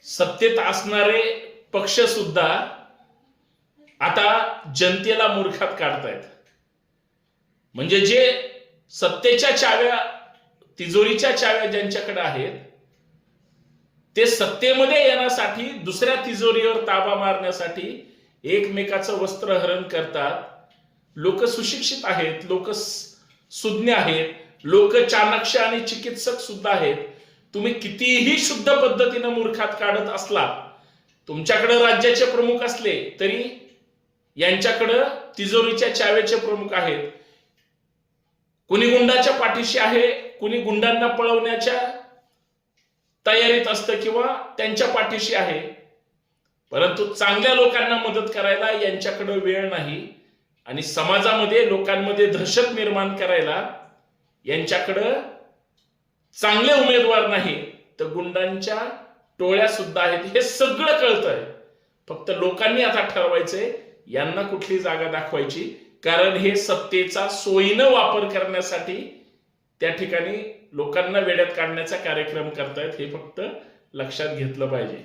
सत्तेत असणारे पक्ष सुद्धा आता जनतेला मूर्खात काढतायत. म्हणजे जे सत्तेच्या चाव्या, तिजोरीच्या चाव्या ज्यांच्याकडे आहेत ते सत्तेमध्ये येण्यासाठी, दुसऱ्या तिजोरीवर ताबा मारण्यासाठी एकमेकाचं वस्त्रहरण करतात. लोक सुशिक्षित आहेत, लोक सुज्ञ आहेत, लोक चाणक्य आणि चिकित्सक सुद्धा आहेत. तुम्ही कितीही शुद्ध पद्धतीने मूर्खात काढत असला, तुमच्याकडे राज्याचे प्रमुख असले तरी यांच्याकडे तिजोरीच्या चाव्याचे प्रमुख आहेत. कुणी गुंडाच्या पाठीशी आहे, कुणी गुंडांना पळवण्याच्या तयारीत असतं किंवा त्यांच्या पाठीशी आहे. परंतु चांगल्या लोकांना मदत करायला यांच्याकडे वेळ नाही आणि समाजामध्ये लोकांमध्ये दहशत निर्माण करायला यांच्याकडे चांगले उमेदवार नाही, तर गुंडांच्या टोळ्या सुद्धा आहेत. हे सगळं कळतंय. फक्त लोकांनी आता ठरवायचंय यांना कुठली जागा दाखवायची, कारण हे सत्तेचा सोयीनं वापर करण्यासाठी त्या ठिकाणी लोकांना वेड्यात काढण्याचा कार्यक्रम करतायत. हे फक्त लक्षात घेतलं पाहिजे.